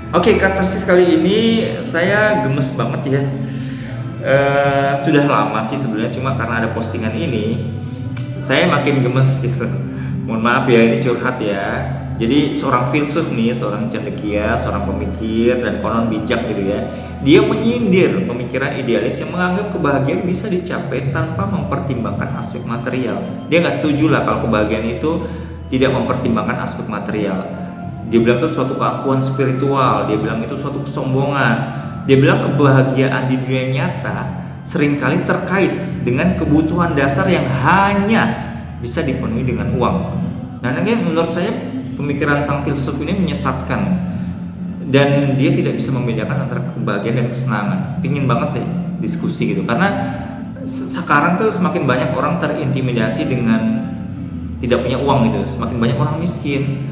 Oke, katarsis kali ini saya gemes banget ya. Sudah lama sih sebenarnya, cuma karena ada postingan ini, saya makin gemes gitu. Mohon maaf ya, ini curhat ya. Jadi seorang filsuf nih, seorang cendekia, seorang pemikir dan konon bijak gitu ya. Dia menyindir pemikiran idealis yang menganggap kebahagiaan bisa dicapai tanpa mempertimbangkan aspek material. Dia nggak setuju lah kalau kebahagiaan itu tidak mempertimbangkan aspek material. Dia bilang itu suatu keakuan spiritual, dia bilang itu suatu kesombongan. Dia bilang kebahagiaan di dunia nyata seringkali terkait dengan kebutuhan dasar yang hanya bisa dipenuhi dengan uang. Nah, menurut saya pemikiran sang filsuf ini menyesatkan dan dia tidak bisa membedakan antara kebahagiaan dan kesenangan. Pingin banget deh diskusi gitu, karena sekarang tuh semakin banyak orang terintimidasi dengan tidak punya uang gitu, semakin banyak orang miskin.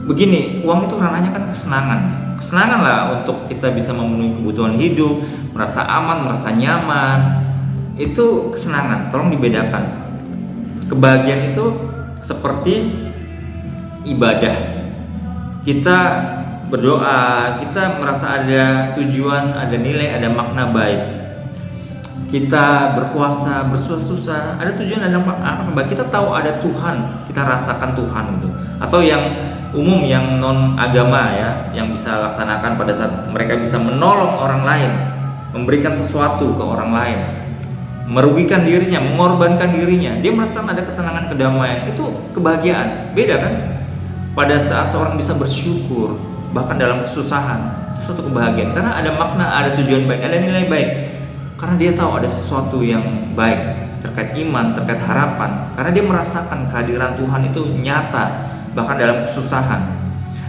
Begini, uang itu ranahnya kan kesenangan lah untuk kita bisa memenuhi kebutuhan hidup, merasa aman, merasa nyaman, itu kesenangan. Tolong dibedakan. Kebahagiaan itu seperti ibadah. Kita berdoa, kita merasa ada tujuan, ada nilai, ada makna baik. Kita berpuasa, bersusah-susah, ada tujuan, ada makna baik. Kita tahu ada Tuhan, kita rasakan Tuhan gitu. Atau yang umum, yang non agama ya, yang bisa laksanakan pada saat mereka bisa menolong orang lain, memberikan sesuatu ke orang lain, merugikan dirinya, mengorbankan dirinya, dia merasakan ada ketenangan, kedamaian, itu kebahagiaan. Beda kan? Pada saat seorang bisa bersyukur bahkan dalam kesusahan, itu suatu kebahagiaan karena ada makna, ada tujuan baik, ada nilai baik, karena dia tahu ada sesuatu yang baik terkait iman, terkait harapan, karena dia merasakan kehadiran Tuhan itu nyata bahkan dalam kesusahan.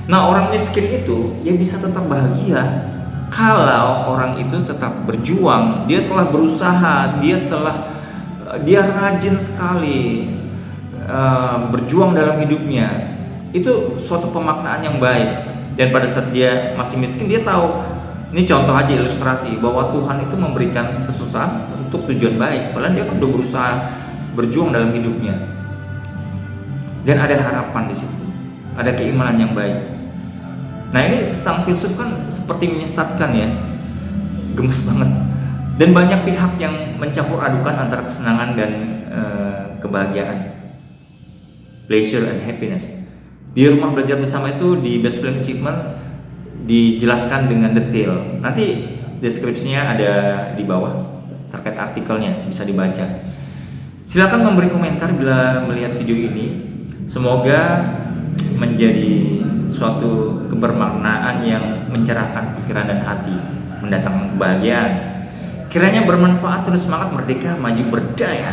Nah, orang miskin itu ya bisa tetap bahagia kalau orang itu tetap berjuang, dia telah berusaha, dia rajin sekali berjuang dalam hidupnya. Itu suatu pemaknaan yang baik. Dan pada saat dia masih miskin, dia tahu, ini contoh aja ilustrasi bahwa Tuhan itu memberikan kesusahan untuk tujuan baik. Padahal dia kan udah berusaha berjuang dalam hidupnya. Dan ada harapan di situ, ada keimanan yang baik. Nah, ini sang filsuf kan seperti menyesatkan ya, gemes banget. Dan banyak pihak yang mencampur adukan antara kesenangan dan kebahagiaan, pleasure and happiness. Di rumah belajar bersama itu di Best Film Achievement dijelaskan dengan detail. Nanti deskripsinya ada di bawah terkait artikelnya, bisa dibaca. Silakan memberi komentar bila melihat video ini. Semoga menjadi suatu kebermaknaan yang mencerahkan pikiran dan hati, mendatangkan kebahagiaan. Kiranya bermanfaat. Terus semangat, merdeka, maju, berdaya.